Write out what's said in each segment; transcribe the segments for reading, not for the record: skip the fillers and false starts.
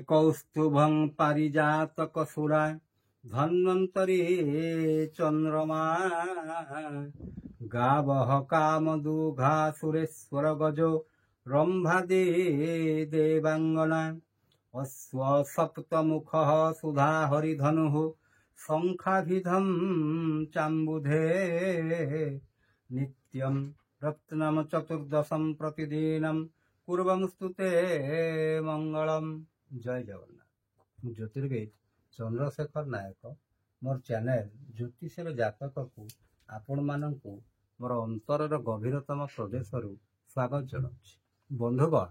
कौस्तुभं पारिजातकसुरा धन्वन्तरी चन्द्रमा गावः कामदुघा सुरेश्वरगजो रम्भादे देवाङ्गना अश्वसप्तमुखः सुधा हरिधनुः शङ्खाभिधं चाम्बुधे नित्यं रत्नम चतुर्दशं प्रतिदिनं पूर्वमस्तुते मंगलम। जय जगन्नाथ। ज्योतिर्विद चंद्रशेखर नायक मोर चैनल ज्योतिषर जातक को आपण मानकु मोर अंतरर गभीरतम प्रदेश स्वागत जनाऊँ। बंधुगण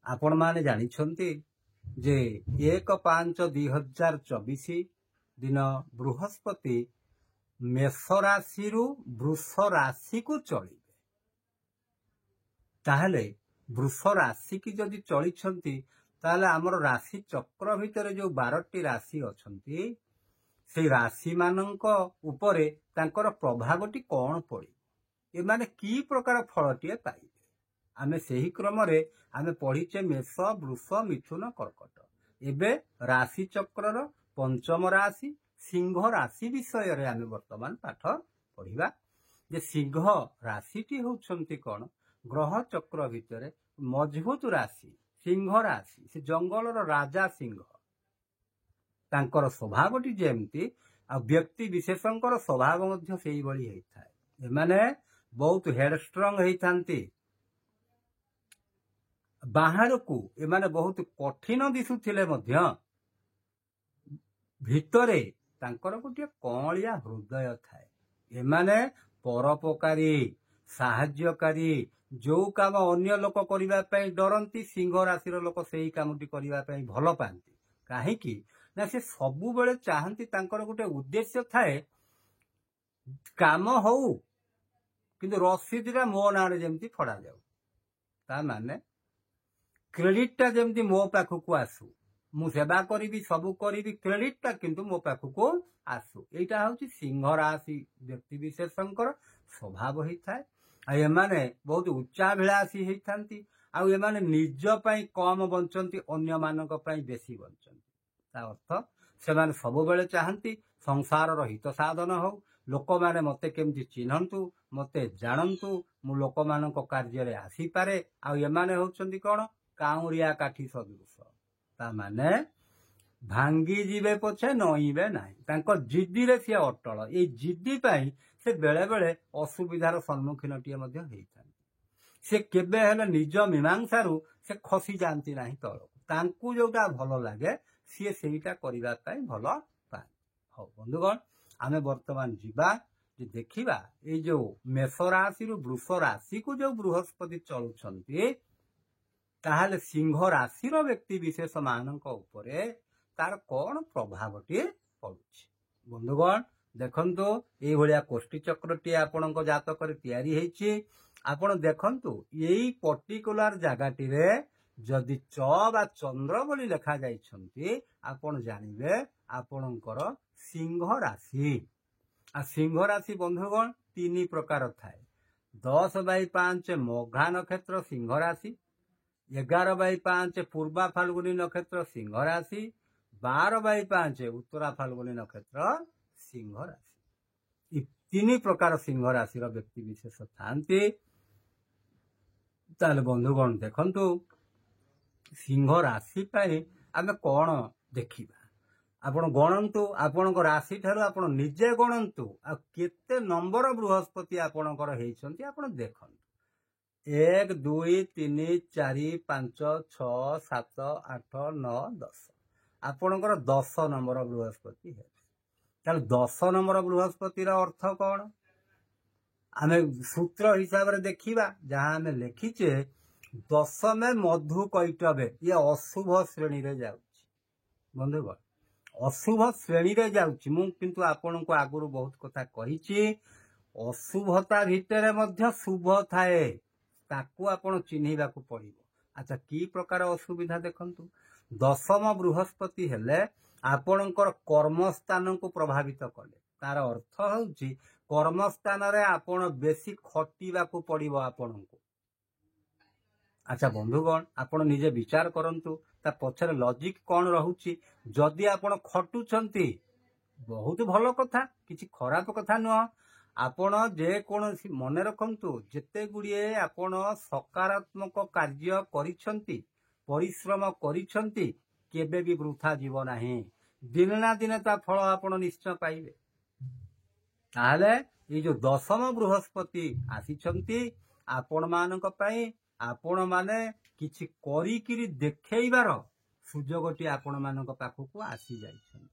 आपण माने जानिछंती जे 1/5/2024 दिन बृहस्पति मेष राशि वृष राशि को चलिबे। ताहले वृष राशि की जदि चली ताहले आमर राशि चक्र भितर जो 12टी राशि अछंती से राशि मानक उपरे तांकर प्रभावटी कौन पड़ी ए माने की प्रकार फलटीए पाइबे। आमे सेही क्रम रे आमे पढ़ीचे मेष वृष मिथुन कर्कट। एबे राशि चक्रर पंचम राशि सिंह राशि विषय रे आमे वर्तमान पाठ पढ़िबा। जे सिंह राशिटी होउछंती कोन ग्रह चक्र भितर मजबूत राशि सिंह राशि से जंगलर राजा सिंह तांकर स्वभावटी जेमती आ व्यक्ति विशेषकर स्वभाव मध्य सेही बळी हेइथाय। एमाने बहुत हेडस्ट्रंग हेइथांती। बाहर को एमाने बहुत कठिन दिसुथिले मध्य भितरे तांकर गोटे कलिया हृदय थाए। एमाने परोपकारी साहाय्यकारी जो काम अन्य लोक करने डरती सिंह राशि लोक से कामटी करने भल पाती कहीं ना से सबु बेले चाहती गोटे उद्देश्य थाए काम हो किंतु रसीदटा मो ना जमी फड़ा जाऊ ता माने क्रेडिटटा जमी मो पाखक आसू मु सेवा करी सबू करी क्रेडिटटा किंतु मो पाखक आसू। यहाँ हूँ सिंह राशि व्यक्ति विशेषकर स्वभाव होता है। एमाने बहुत उच्चाभिलाषी होती आने निज कम बंचती अन्य मानक बेसी बंचती। अर्थ से सब बेले चाहती संसार हित साधन हो लोक मैंने मते केमती चिन्हतु मते जानतु मु लोक मान कार्य आसीपे। आने होती कौन काउरिया काठी सदृश ता माने भांगी जीवे पछे नईबे नहीं जिद्दी रे सी अटल। ये जिद्दी से बेले बेले असुविधार सम्मुखीन से केबे हेले निज मीमांसारू से खसी जाती ना तलू जोटा भल लगे सी सेटा करबा पई भल पाए। हो बंधुगण आमे वर्तमान जीवा देखिबा ए जो मेष राशि वृष राशि को जो बृहस्पति चलुछंती ताहले सिंह राशिर व्यक्ति विशेष मानक उपरे तार कौन प्रभावटी पड़ुछि। बंधुगण देखंतु ये भलिया कोष्ठी चक्रटी आपणक जातक तैयारी हेछि। आपण देखंतु यही पर्टिकुलर जगाटी रे जदि च बा चंद्र बोली लेखा जाइछंती आपण जानिबे आपणकर सिंह राशि। आ सिंह राशि बंधुगण 3 प्रकार थाए। 10/5 मघा नक्षत्र सिंह राशि, 11/5 पूर्वा फाल्गुनी नक्षत्र सिंह राशि, 12/5 उत्तरा फाल्गुनी नक्षत्र सिंह राशि। 3 प्रकार सिंह राशि व्यक्ति विशेष थांती। ताले बंधुगण देखंतु सिंह राशि आमे कौन देखिबा आपण गणंतु आपण राशि ठारू आपण निजे गणंतु आ केते नंबर बृहस्पति आपणकर हेइछंती आपण देखंतु 1 2 3 4 5 6 7 8 9 10 आपणकर 10 नंबर बृहस्पति है। ताले 10 नंबर बृहस्पति अर्थ कौन आमे सूत्र हिसाब रे देखिबा जहां आमे लिखिचे 10 में मधु कैटबे ये अशुभ श्रेणी रे जाउछि। बंधुगण अशुभ श्रेणी रे जाउछि मु किंतु आपन को आगुरु बहुत कथा कहिछि अशुभता भितरे मध्य शुभ थाए ताकू आपण चिन्हिबा को पड़िबो। अच्छा की प्रकार असुविधा देखंतु 10म बृहस्पति हेले आपणकर कर्मस्थान को प्रभावित कले तार अर्थ होउछि कर्मस्थान रे आपण बेसी खटिबा को पड़िबो आपन को। अच्छा बंधुगण आपण निजे विचार करंतु ତା ପଛରେ ଲଜିକ୍ କ'ଣ ରହୁଛି। ଯଦି ଆପଣ ଖଟୁଛନ୍ତି ବହୁତ ଭଲ କଥା, କିଛି ଖରାପ କଥା ନୁହଁ। ଆପଣ ଯେକୌଣସି ମନେ ରଖନ୍ତୁ, ଯେତେ ଗୁଡ଼ିଏ ଆପଣ ସକାରାତ୍ମକ କାର୍ଯ୍ୟ କରିଛନ୍ତି, ପରିଶ୍ରମ କରିଛନ୍ତି, କେବେ ବି ବୃଥା ଯିବ ନାହିଁ। ଦିନେ ନା ଦିନେ ତା ଫଳ ଆପଣ ନିଶ୍ଚୟ ପାଇବେ। ତାହେଲେ ଏଇ ଯୋଉ 10ମ ବୃହସ୍ପତି ଆସିଛନ୍ତି ଆପଣମାନଙ୍କ ପାଇଁ, ଆପଣମାନେ କିଛି କରିକିରି ଦେଖେଇବାର ସୁଯୋଗଟି ଆପଣମାନଙ୍କ ପାଖକୁ ଆସିଯାଇଛନ୍ତି।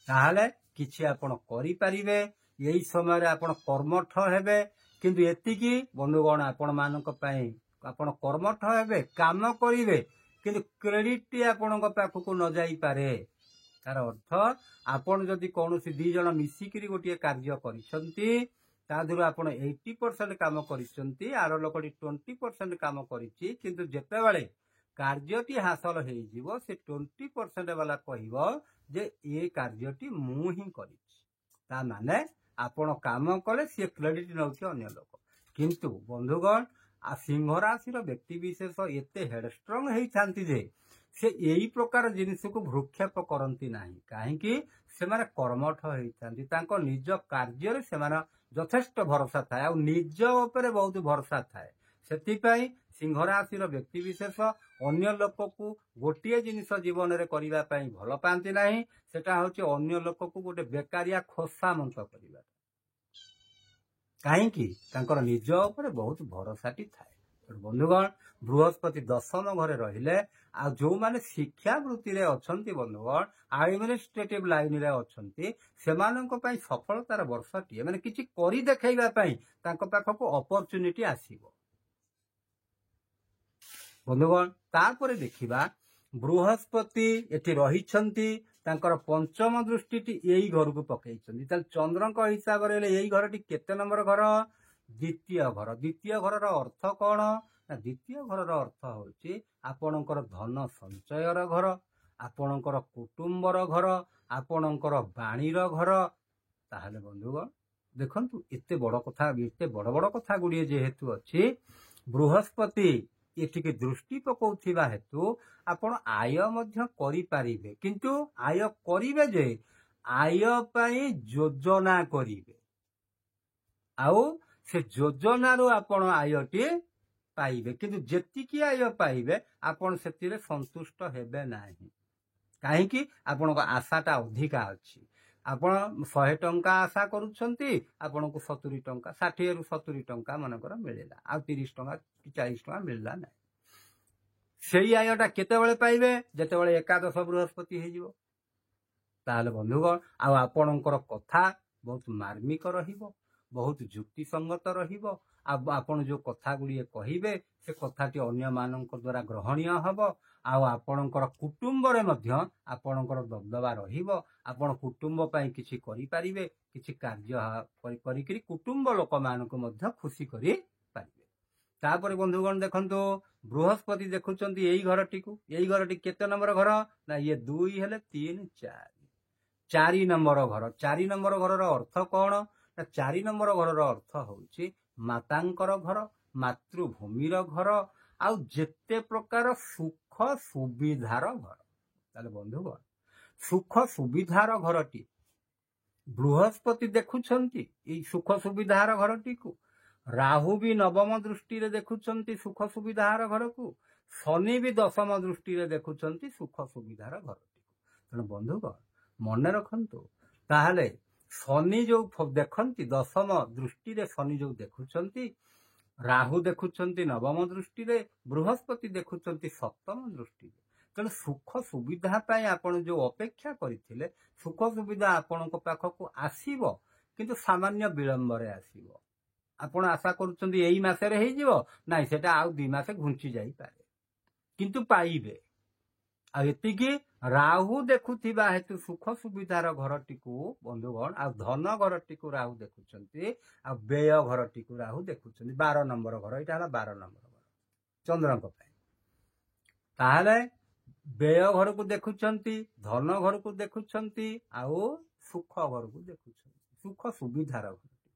ତାହେଲେ କିଛି ଆପଣ କରିପାରିବେ। ଏଇ ସମୟରେ ଆପଣ କର୍ମଠ ହେବେ। କିନ୍ତୁ ଏତିକି ବନ୍ଧୁଗଣ, ଆପଣମାନଙ୍କ ପାଇଁ ଆପଣ କର୍ମଠ ହେବେ, କାମ କରିବେ, କିନ୍ତୁ କ୍ରେଡିଟଟି ଆପଣଙ୍କ ପାଖକୁ ନ ଯାଇପାରେ। ତାର ଅର୍ଥ, ଆପଣ ଯଦି କୌଣସି 2 ଜଣ ମିଶିକିରି ଗୋଟିଏ କାର୍ଯ୍ୟ କରିଛନ୍ତି, ତା ଦେହରୁ ଆପଣ 80% କାମ କରିଛନ୍ତି, ଆର ଲୋକଟି 20% କାମ କରିଛି, କିନ୍ତୁ ଯେତେବେଳେ କାର୍ଯ୍ୟଟି ହାସଲ ହେଇଯିବ, ସେ 20% ବାଲା କହିବ ଯେ ଏ କାର୍ଯ୍ୟଟି ମୁଁ ହିଁ କରିଛି। ତା ମାନେ ଆପଣ କାମ କଲେ, ସିଏ କ୍ରେଡିଟ ନେଉଛି ଅନ୍ୟ ଲୋକ। କିନ୍ତୁ ବନ୍ଧୁଗଣ, ସିଂହ ରାଶିର ବ୍ୟକ୍ତି ବିଶେଷ ଏତେ ହେଡଷ୍ଟ୍ରଙ୍ଗ ହେଇଥାନ୍ତି ଯେ ସେ ଏଇ ପ୍ରକାର ଜିନିଷକୁ ଭ୍ରୁକ୍ଷେପ କରନ୍ତି ନାହିଁ। କାହିଁକି? ସେମାନେ କର୍ମଠ ହେଇଥାନ୍ତି। ତାଙ୍କ ନିଜ କାର୍ଯ୍ୟରେ ସେମାନେ ଯଥେଷ୍ଟ ଭରସା ଥାଏ, ଆଉ ନିଜ ଉପରେ ବହୁତ ଭରସା ଥାଏ। ସେଥିପାଇଁ ସିଂହ ରାଶିର ବ୍ୟକ୍ତି ବିଶେଷ ଅନ୍ୟ ଲୋକକୁ ଗୋଟିଏ ଜିନିଷ ଜୀବନରେ କରିବା ପାଇଁ ଭଲ ପାଆନ୍ତି ନାହିଁ। ସେଟା ହଉଛି ଅନ୍ୟ ଲୋକକୁ ଗୋଟେ ବେକାରିଆ ଖୋସାମନ୍ତ କରିବା। କାହିଁକି? ତାଙ୍କର ନିଜ ଉପରେ ବହୁତ ଭରସାଟି ଥାଏ। ବନ୍ଧୁଗଣ, ବୃହସ୍ପତି 10ମ ଘରେ ରହିଲେ, ଆଉ ଯୋଉମାନେ ଶିକ୍ଷା ବୃତ୍ତିରେ ଅଛନ୍ତି ବନ୍ଧୁଗଣ, ଆଡମିନିଷ୍ଟ୍ରେଟିଭ ଲାଇନରେ ଅଛନ୍ତି, ସେମାନଙ୍କ ପାଇଁ ସଫଳତାର ବର୍ଷଟିଏ, ମାନେ କିଛି କରି ଦେଖେଇବା ପାଇଁ ତାଙ୍କ ପାଖକୁ ଅପରଚ୍ୟୁନିଟି ଆସିବ। ବନ୍ଧୁଗଣ, ତାପରେ ଦେଖିବା ବୃହସ୍ପତି ଏଠି ରହିଛନ୍ତି, ତାଙ୍କର 5ମ ଦୃଷ୍ଟିଟି ଏଇ ଘରକୁ ପକେଇଛନ୍ତି। ତାହେଲେ ଚନ୍ଦ୍ରଙ୍କ ହିସାବରେ ହେଲେ ଏଇ ଘରଟି କେତେ ନମ୍ବର ଘର? 2ୟ ଘର। 2ୟ ଘରର ଅର୍ଥ କ'ଣ? ନା 2ୟ ଘରର ଅର୍ଥ ହେଉଛି ଆପଣଙ୍କର ଧନ ସଞ୍ଚୟର ଘର, ଆପଣଙ୍କର କୁଟୁମ୍ବର ଘର, ଆପଣଙ୍କର ବାଣୀର ଘର। ତାହେଲେ ବନ୍ଧୁଗଣ ଦେଖନ୍ତୁ, ଏତେ ବଡ଼ କଥା ଗୁଡ଼ିଏ ଯେହେତୁ ଅଛି, ବୃହସ୍ପତି ଏଠିକି ଦୃଷ୍ଟି ପକାଉଥିବା ହେତୁ ଆପଣ ଆୟ ମଧ୍ୟ କରିପାରିବେ। କିନ୍ତୁ ଆୟ କରିବେ ଯେ ଆୟ ପାଇଁ ଯୋଜନା କରିବେ, ଆଉ ସେ ଯୋଜନାରୁ ଆପଣ ଆୟଟି ପାଇବେ। କିନ୍ତୁ ଯେତିକି ଆୟ ପାଇବେ ଆପଣ ସେଥିରେ ସନ୍ତୁଷ୍ଟ ହେବେ ନାହିଁ। କାହିଁକି? ଆପଣଙ୍କ ଆଶାଟା ଅଧିକା ଅଛି। ଆପଣ 100 ଟଙ୍କା ଆଶା କରୁଛନ୍ତି, ଆପଣଙ୍କୁ 70 ଟଙ୍କା, 60ରୁ 70 ଟଙ୍କା ମନେକର ମିଳିଲା, ଆଉ 30 ଟଙ୍କା କି 40 ଟଙ୍କା ମିଳିଲା ନାହିଁ। ସେଇ ଆୟଟା କେତେବେଳେ ପାଇବେ? ଯେତେବେଳେ ଏକାଦଶ ବୃହସ୍ପତି ହେଇଯିବ। ତାହେଲେ ବନ୍ଧୁଗଣ, ଆଉ ଆପଣଙ୍କର କଥା ବହୁତ ମାର୍ମିକ ରହିବ, ବହୁତ ଯୁକ୍ତିସଙ୍ଗତ ରହିବ। ଆଉ ଆପଣ ଯୋଉ କଥା ଗୁଡ଼ିଏ କହିବେ, ସେ କଥାଟି ଅନ୍ୟମାନଙ୍କ ଦ୍ୱାରା ଗ୍ରହଣୀୟ ହେବ। ଆଉ ଆପଣଙ୍କର କୁଟୁମ୍ବରେ ମଧ୍ୟ ଆପଣଙ୍କର ଦବଦବା ରହିବ। ଆପଣ କୁଟୁମ୍ବ ପାଇଁ କିଛି କରିପାରିବେ, କିଛି କାର୍ଯ୍ୟ କରିକିରି କୁଟୁମ୍ବ ଲୋକମାନଙ୍କୁ ମଧ୍ୟ ଖୁସି କରିପାରିବେ। ତାପରେ ବନ୍ଧୁଗଣ ଦେଖନ୍ତୁ, ବୃହସ୍ପତି ଦେଖୁଛନ୍ତି ଏଇ ଘରଟିକୁ। ଏଇ ଘରଟି କେତେ ନମ୍ବର ଘର? ନା ଇଏ 2 ହେଲେ 3, 4 ନମ୍ବର ଘର। 4 ନମ୍ବର ଘରର ଅର୍ଥ କ'ଣ? ନା 4 ନମ୍ବର ଘରର ଅର୍ଥ ହେଉଛି ମାତାଙ୍କର ଘର, ମାତୃଭୂମିର ଘର, ଆଉ ଯେତେ ପ୍ରକାର ସୁଖ ସୁବିଧାର ଘର। ତାହେଲେ ବନ୍ଧୁଗଣ, ସୁଖ ସୁବିଧାର ଘରଟି ବୃହସ୍ପତି ଦେଖୁଛନ୍ତି, ଏଇ ସୁଖ ସୁବିଧାର ଘରଟିକୁ। ରାହୁ ବି 9ମ ଦୃଷ୍ଟିରେ ଦେଖୁଛନ୍ତି ସୁଖ ସୁବିଧାର ଘରକୁ। ଶନି ବି 10ମ ଦୃଷ୍ଟିରେ ଦେଖୁଛନ୍ତି ସୁଖ ସୁବିଧାର ଘରଟିକୁ। ତେଣୁ ବନ୍ଧୁଗଣ ମନେ ରଖନ୍ତୁ, ତାହେଲେ ଶନି ଯୋଉ ଦେଖନ୍ତି 10ମ ଦୃଷ୍ଟିରେ, ଶନି ଯୋଉ ଦେଖୁଛନ୍ତି, ରାହୁ ଦେଖୁଛନ୍ତି 9ମ ଦୃଷ୍ଟିରେ, ବୃହସ୍ପତି ଦେଖୁଛନ୍ତି 7ମ ଦୃଷ୍ଟିରେ। ତେଣୁ ସୁଖ ସୁବିଧା ପାଇଁ ଆପଣ ଯୋଉ ଅପେକ୍ଷା କରିଥିଲେ, ସୁଖ ସୁବିଧା ଆପଣଙ୍କ ପାଖକୁ ଆସିବ, କିନ୍ତୁ ସାମାନ୍ୟ ବିଳମ୍ବରେ ଆସିବ। ଆପଣ ଆଶା କରୁଛନ୍ତି ଏଇ ମାସରେ ହେଇଯିବ, ନାଇଁ ସେଟା ଆଉ 2 ମାସ ଘୁଞ୍ଚି ଯାଇପାରେ, କିନ୍ତୁ ପାଇବେ। ଆଉ ଏତିକି, ରାହୁ ଦେଖୁଥିବା ହେତୁ ସୁଖ ସୁବିଧାର ଘରଟିକୁ ବନ୍ଧୁଗଣ, ଆଉ ଧନ ଘରଟିକୁ ରାହୁ ଦେଖୁଛନ୍ତି, ଆଉ ବ୍ୟୟ ଘରଟିକୁ ରାହୁ ଦେଖୁଛନ୍ତି। 12 ନମ୍ବର ଘର, ଏଇଟା ହେଲା 12 ନମ୍ବର ଘର ଚନ୍ଦ୍ରଙ୍କ ପାଇଁ। ତାହେଲେ ବ୍ୟୟ ଘରକୁ ଦେଖୁଛନ୍ତି, ଧନ ଘରକୁ ଦେଖୁଛନ୍ତି, ଆଉ ସୁଖ ଘରକୁ ଦେଖୁଛନ୍ତି, ସୁଖ ସୁବିଧାର ଘରଟି।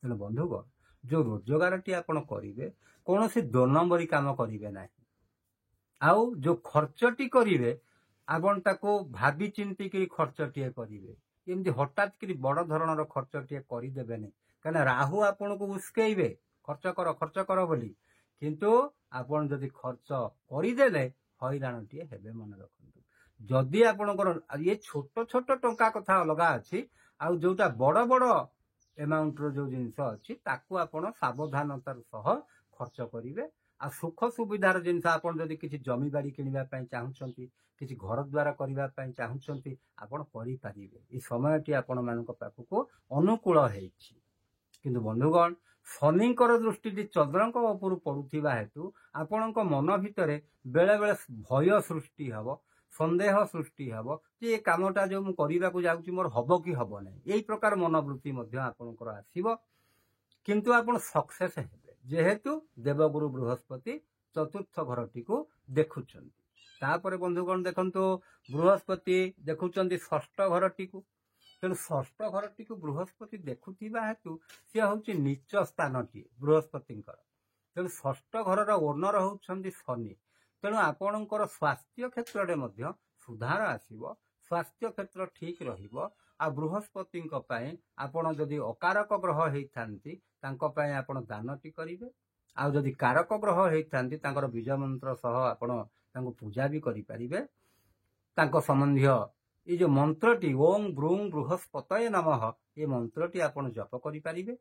ତେଣୁ ବନ୍ଧୁଗଣ, ଯୋଉ ରୋଜଗାରଟି ଆପଣ କରିବେ, କୌଣସି 2 ନମ୍ବରୀ କାମ କରିବେ ନାହିଁ। आउ जो खर्चटी करिवे आपण ताको भाबी चिंतिकी खर्चटीए करिवे एमती हठात कि बड़ धरणर खर्चटीए करदेबेनि कहीं राहु आपन को उस्केइबे खर्च कर बोली किंतु आपण जदि खर्च करदेले हईराणटीए हेबे मन रखु जदि आपणकर ये छोट छोट टंका कथा अलगा अच्छी आउ जोटा बड़ बड़ एमाउंट रो जो जिनस अच्छी ताकू आपण सावधानतार सह खर्च करिवे आ सुख सुविधार जिनस आपण जदि किछि जमी बाड़ी किनिबा पई चाहुछंती किछि घर द्वारा करिबा पई चाहुछंती आपण करि पारिबे ई समयटी आपण मानक पाखको अनुकूल हेछि किंतु बंधुगण शनिकर दृष्टि चंद्रक उपर पड़ुवा हेतु आपण मन भितर बेले बेले भय सृष्टि हम सन्देह सृष्टि हम जे कामटा जो मुझे जाऊँगी मोर हम कि हम ना यही प्रकार मनोवृत्ति आपणकर आसब किंतु आपण सक्सेस हेबे जेहेतु देवगुरु बृहस्पति चतुर्थ घरटी को देखुं तापर बंधुगण देखंतु बृहस्पति देखुं षष्ठ घरटी को तेणु षष्ठ घरटी को बृहस्पति देखुवा हेतु सी हूँ नीच स्थानटी बृहस्पति तेणु षष्ठ घर ओनर होउछंती शनि तेणु आपणकर स्वास्थ्य क्षेत्र में सुधार आसीबो स्वास्थ्य क्षेत्र ठीक रहिबो आ बृहस्पति आपण जदि अकारक ग्रह होइथांती तांको पय आपण दानटी करिवे आ जदि कारक ग्रह होइथांती तांकर बीज मंत्र सह आपण तांको पूजा भी करि परिबे तांको संबंधी ये जो मंत्रटी ओं ब्रूं बृहस्पतये नमः ये मंत्रटी आपण जप करि परिबे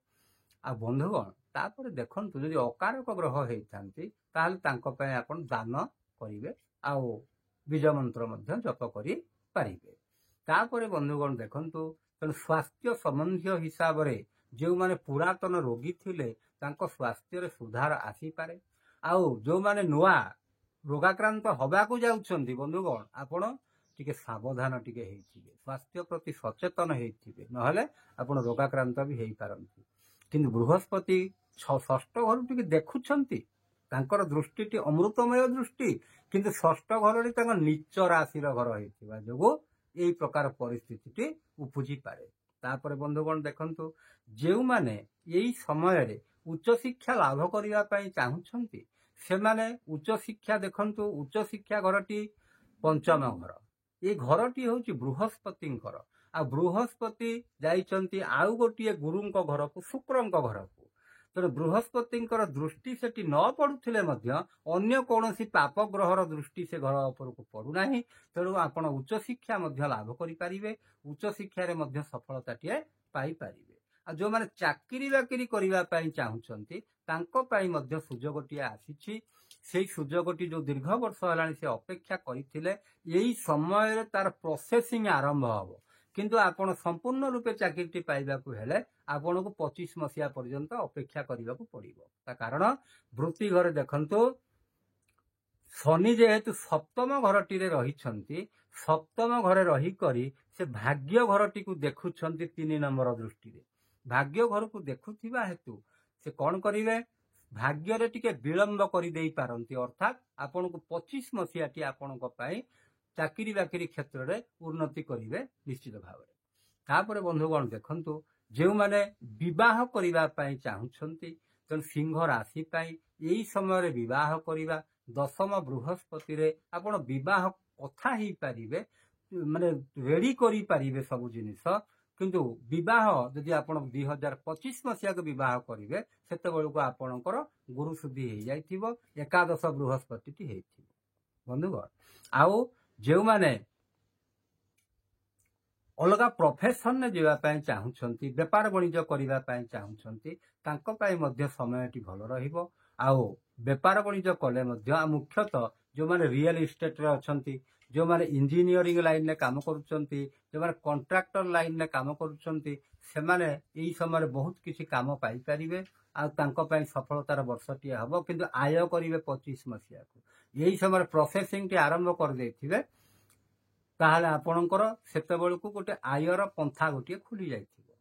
आ बंधुगण तापर देखंतु जदि अकारक ग्रह होइथांती ताहले तांको पय आपण दान करिवे आ बीज मंत्र मध्य जप करि परिबे तापर बंधुगण देखंतु तेणु स्वास्थ्य संबंधी हिसाब से जो माने पुरातन रोगी थिले तांको स्वास्थ्य रे सुधार आसी पारे आउ जो माने नुआ रोगाक्रांत हबाकू जाउछंती बंधुगण आपण टिके सावधान टिके हेइथिबे स्वास्थ्य प्रति सचेतन हेइथिबे नहले आपण रोगाक्रांत भी हेइ पारंती किंतु बृहस्पति षष्ठ घर टिके देखुछंती तांकर दृष्टि अमृतमय दृष्टि किंतु षष्ठ घर नीच राशि घर हेइथिबा जोगु यही प्रकार परिस्थिति उपजी पारे तापर बंधुगण देखंतु जो माने यही समय रे उच्च शिक्षा लाभ करिया पई चाहुछंती से माने उच्च शिक्षा देखंतु उच्च शिक्षा घरटी पंचम घर ये घरटी होची बृहस्पति घर आ बृहस्पति जाइचंती आउ गोटिए गुरुंक घर को शुक्रंक घर को तेणु बृहस्पति दृष्टि सेठी न पड़ुथिले मध्य अन्य कौनसी पाप ग्रहर दृष्टि से घर उपर को पड़ुना तेणु आपण उच्च शिक्षा मध्य लाभ करि पारिबे उच्च शिक्षा रे मध्य सफलताटिए पाई पारिबे आ जो माने चाकरी बाकरी करिवा पई चाहुचंती तांको पई मध्य सुजोगटिए आसीछि सेही सुजोगटी जो दीर्घ वर्ष हलाणी से अपेक्षा करिथिले एही समय रे तार प्रोसेसिंग आरंभ हबो किंतु आपण संपूर्ण रूपे चाकरी पाइबा को हेले आपण को 25 मसीहा पर्यंत अपेक्षा करने को पड़ो ता कारण वृत्ति घर देखंतु शनि जेहेतु सप्तम घरटी रही सप्तम घरे रही करी से भाग्य घरटी को देखुछंती 3 नंबर दृष्टि भाग्य घर को देखुथिबा हेतु से कौन करिवे भाग्य रे टिके विलंब करि देई पारंती अर्थात आपण को 25 मसीहा टी आपण को पाई चाकरी बाकरी क्षेत्र में उन्नति करिवे निश्चित भाव में तापर बंधुगण देखंतु जो माने विवाह करिवा पई चाहुछंती तेणु सिंह राशि पई यही समय रे विवाह करिवा दशम बृहस्पति रे आपण विवाह कथा ही पारिबे माने रेडी करि पारिबे सब जिनिस किंतु विवाह जदि आपण 2025 मसीहा को विवाह करिवे सेते बेलको आपणकर गुरु शुद्धि हे जाइथिबो एकादश बृहस्पति टी हेथिबो बंधुगण आउ जो माने अलग प्रोफेशन ने जावाई चाहूँगी बेपार वाणिज्य करने चाहूँगी समयटी भल रहिबो आउ बेपार वाणिज्य कले मुख्यतः जो माने रियल इस्टेट रे अछंती जो माने इंजीनियरिंग लाइन में काम करुचंती जो माने कॉन्ट्रैक्टर लाइन में काम करुचंती से माने एही समय बहुत किसी काम पाई परिबे आ तांको पई सफलतार वर्षटी हबो किंतु आय करिवे 25 मसीहा को यही समय प्रोसेसिंग टी आरंभ कर देथिबे ताहले आपणकर सेते बेलकु गोटे आयर पंथा गोटे खुली जाइथिबो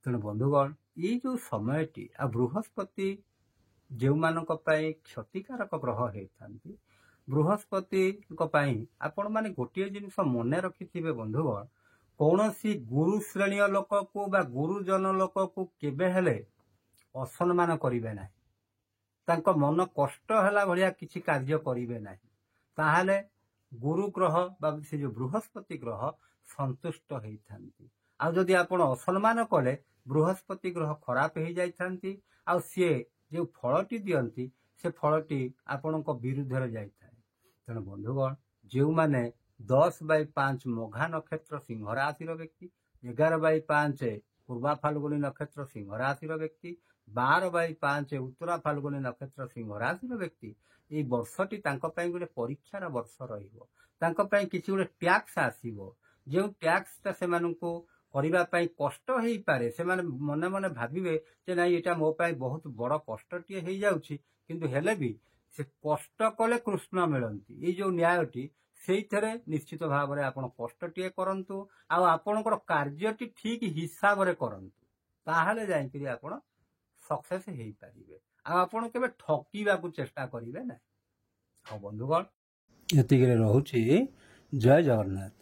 तेणु बंधुगण ये जो समयटी आ बृहस्पति जो मानक पई क्षतिकारक ग्रह हेथांती बृहस्पति आपण माने गोटे जिनिस मने रखिथिबे बंधुगण कौनसी गुरु श्रेणी लोक को बा गुरुजन लोक को केबे हेले असम्मान करिवे नाही ତାଙ୍କ ମନ କଷ୍ଟ ହେଲା ଭଳିଆ କିଛି କାର୍ଯ୍ୟ କରିବେ ନାହିଁ, ତାହେଲେ ଗୁରୁ ଗ୍ରହ ବା ସେ ଯେଉଁ ବୃହସ୍ପତି ଗ୍ରହ ସନ୍ତୁଷ୍ଟ ହେଇଥାନ୍ତି। ଆଉ ଯଦି ଆପଣ ଅସମ୍ମାନ କଲେ ବୃହସ୍ପତି ଗ୍ରହ ଖରାପ ହେଇଯାଇଥାନ୍ତି, ଆଉ ସିଏ ଯେଉଁ ଫଳଟି ଦିଅନ୍ତି ସେ ଫଳଟି ଆପଣଙ୍କ ବିରୁଦ୍ଧରେ ଯାଇଥାଏ। ତେଣୁ ବନ୍ଧୁଗଣ, ଯେଉଁମାନେ 10/5 ମଘା ନକ୍ଷତ୍ର ସିଂହ ରାଶିର ବ୍ୟକ୍ତି, 11/5 ପୂର୍ବା ଫାଲ୍ଗୁନୀ ନକ୍ଷତ୍ର ସିଂହ ରାଶିର ବ୍ୟକ୍ତି, 12/5 ଉତ୍ତରା ଫାଲ୍ଗୁନୀ ନକ୍ଷତ୍ର ସିଂହ ରାଶିର ବ୍ୟକ୍ତି, ଏଇ ବର୍ଷଟି ତାଙ୍କ ପାଇଁ ଗୋଟେ ପରୀକ୍ଷାର ବର୍ଷ ରହିବ। ତାଙ୍କ ପାଇଁ କିଛି ଗୋଟେ ଟ୍ୟାକ୍ସ ଆସିବ, ଯେଉଁ ଟ୍ୟାକ୍ସଟା ସେମାନଙ୍କୁ କରିବା ପାଇଁ କଷ୍ଟ ହେଇପାରେ। ସେମାନେ ମନେ ମନେ ଭାବିବେ ଯେ ନାଇଁ ଏଇଟା ମୋ ପାଇଁ ବହୁତ ବଡ଼ କଷ୍ଟଟିଏ ହେଇଯାଉଛି, କିନ୍ତୁ ହେଲେ ବି ସେ କଷ୍ଟ କଲେ କୃଷ୍ଣ ମିଳନ୍ତି, ଏଇ ଯେଉଁ ନ୍ୟାୟଟି, ସେଇଥିରେ ନିଶ୍ଚିତ ଭାବରେ ଆପଣ କଷ୍ଟଟିଏ କରନ୍ତୁ ଆଉ ଆପଣଙ୍କର କାର୍ଯ୍ୟଟି ଠିକ୍ ହିସାବରେ କରନ୍ତୁ, ତାହେଲେ ଯାଇକରି ଆପଣ ସକ୍ସେସ୍ ହେଇପାରିବେ। ଆଉ ଆପଣ କେବେ ଠକିବାକୁ ଚେଷ୍ଟା କରିବେ ନାହିଁ। ଆଉ ବନ୍ଧୁଗଣ, ଏତିକିରେ ରହୁଛି। ଜୟ ଜଗନ୍ନାଥ।